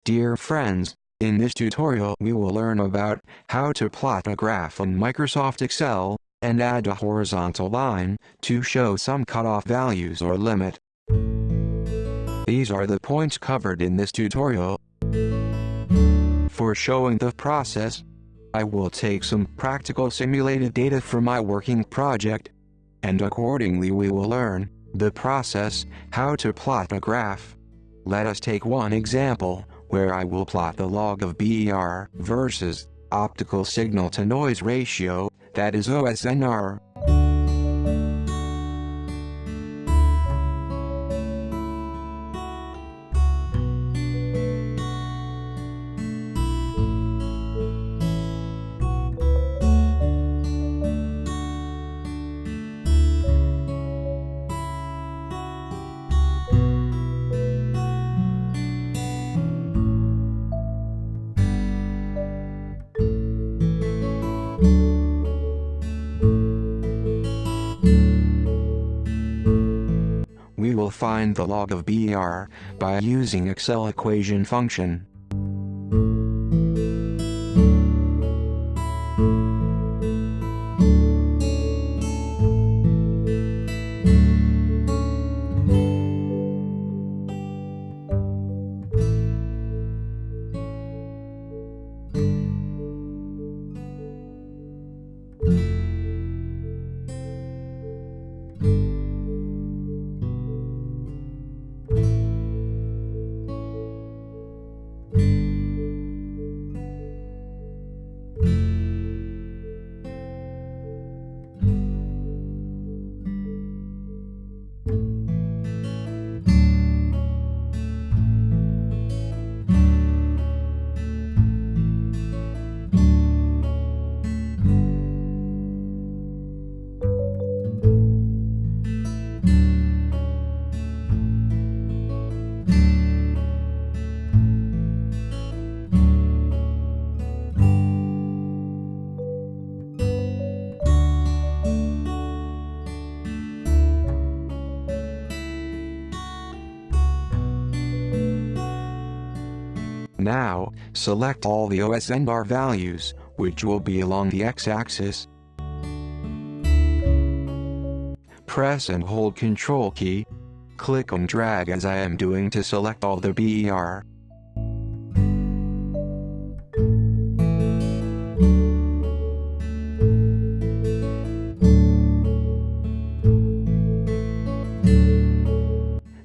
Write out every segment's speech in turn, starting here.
Dear friends, in this tutorial we will learn about how to plot a graph on Microsoft Excel, and add a horizontal line to show some cutoff values or limit. These are the points covered in this tutorial. For showing the process, I will take some practical simulated data from my working project, and accordingly we will learn the process, how to plot a graph. Let us take one example, where I will plot the log of BER versus optical signal to noise ratio, that is OSNR. We will find the log of BER by using Excel equation function. Now, select all the OSNR values, which will be along the x-axis. Press and hold Ctrl key. Click and drag as I am doing to select all the BER.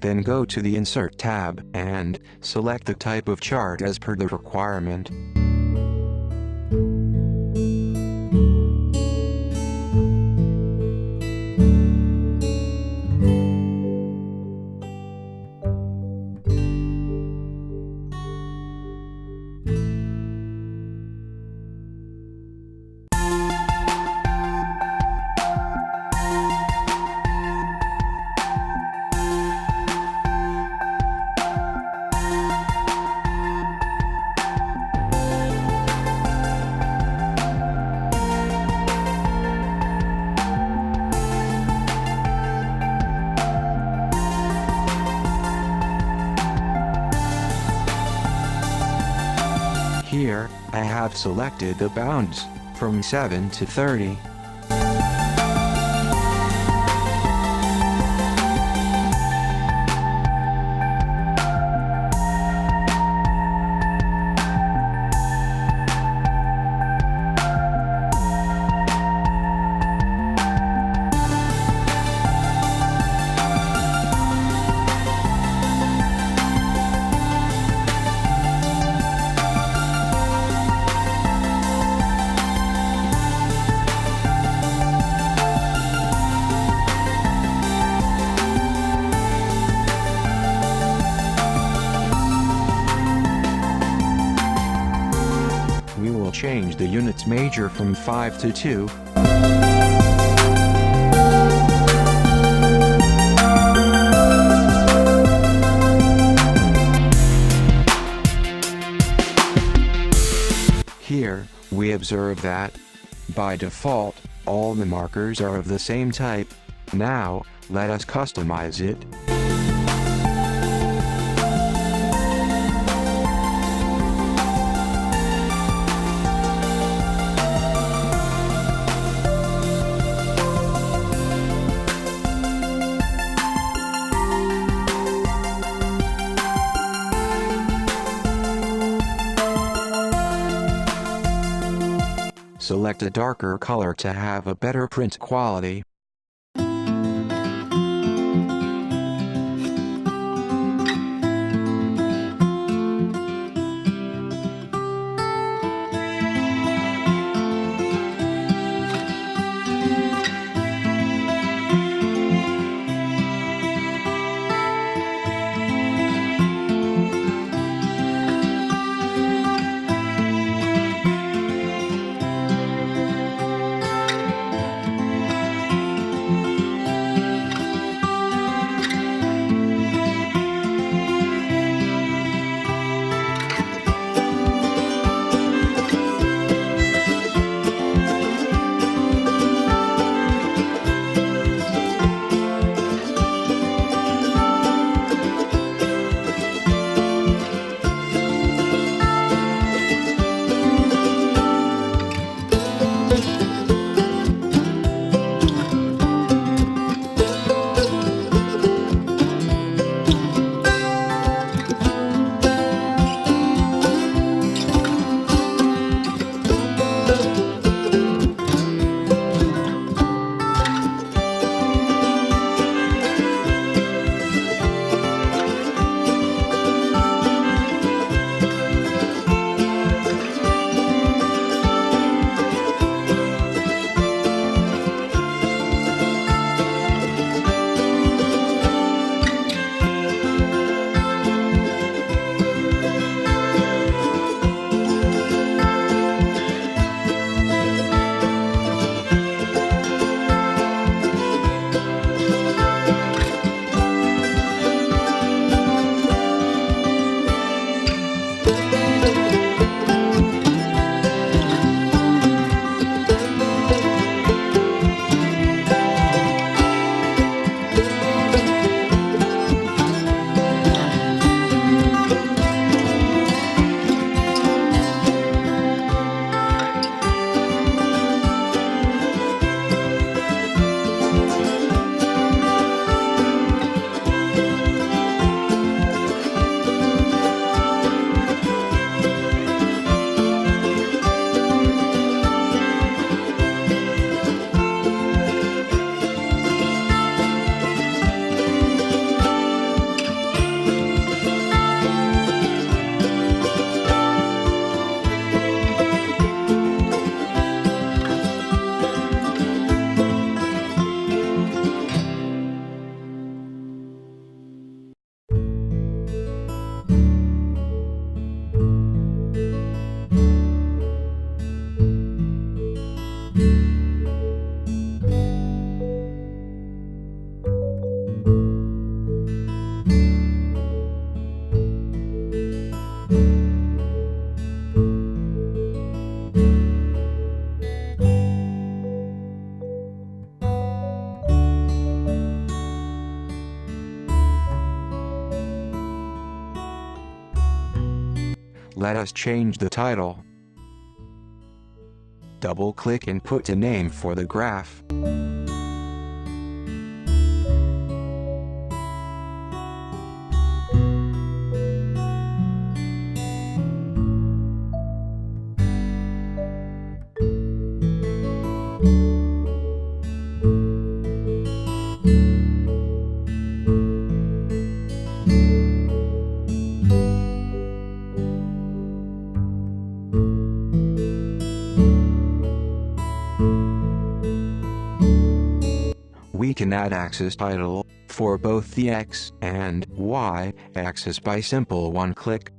Then go to the Insert tab, and select the type of chart as per the requirement. Here, I have selected the bounds, from 7 to 30. We will change the units major from 5 to 2. Here, we observe that, by default, all the markers are of the same type. Now, let us customize it. select a darker color to have a better print quality. Let us change the title. Double-click and put a name for the graph. We can add axis title for both the X and Y axis by simple one-click.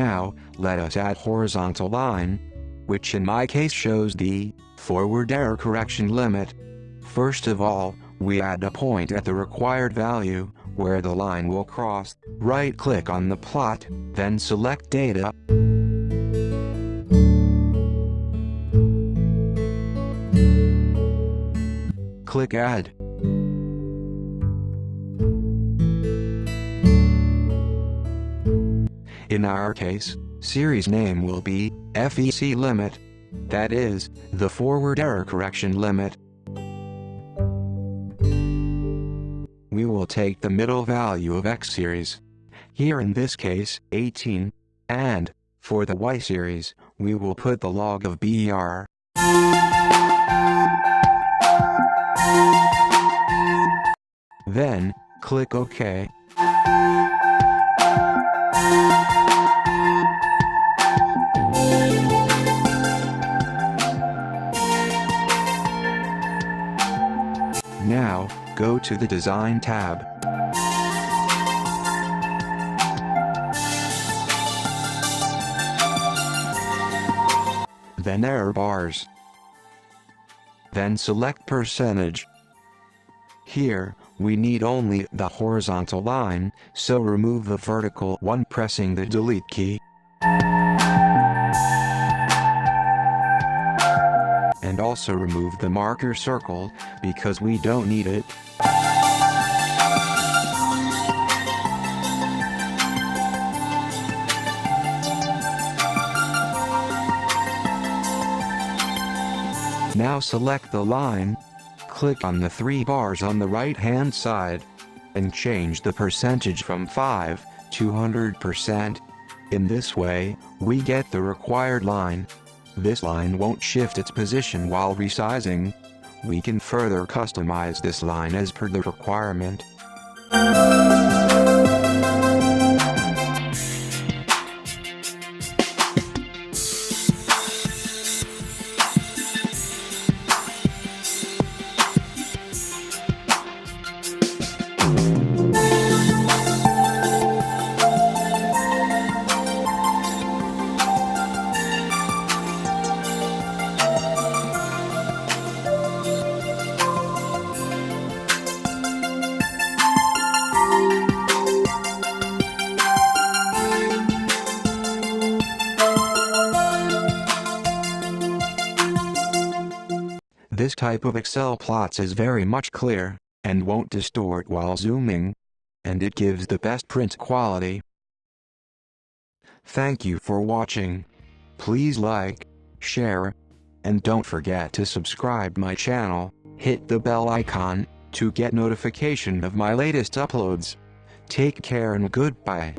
Now, let us add horizontal line, which in my case shows the forward error correction limit. First of all, we add a point at the required value, where the line will cross. Right-click on the plot, then select Data. Click Add. In our case, series name will be FEC limit, that is, the forward error correction limit. We will take the middle value of X series, here in this case 18, and, for the Y series, we will put the log of BER. Then, click OK. Now, go to the Design tab. Then Error bars. Then select Percentage. Here, we need only the horizontal line, so remove the vertical one pressing the Delete key. And also remove the marker circle, because we don't need it. Now select the line, click on the 3 bars on the right-hand side, and change the percentage from 5 to 100%. In this way, we get the required line. This line won't shift its position while resizing. We can further customize this line as per the requirement. This type of Excel plots is very much clear, and won't distort while zooming, and it gives the best print quality. Thank you for watching. Please like, share, and don't forget to subscribe my channel, hit the bell icon, to get notification of my latest uploads. Take care and goodbye.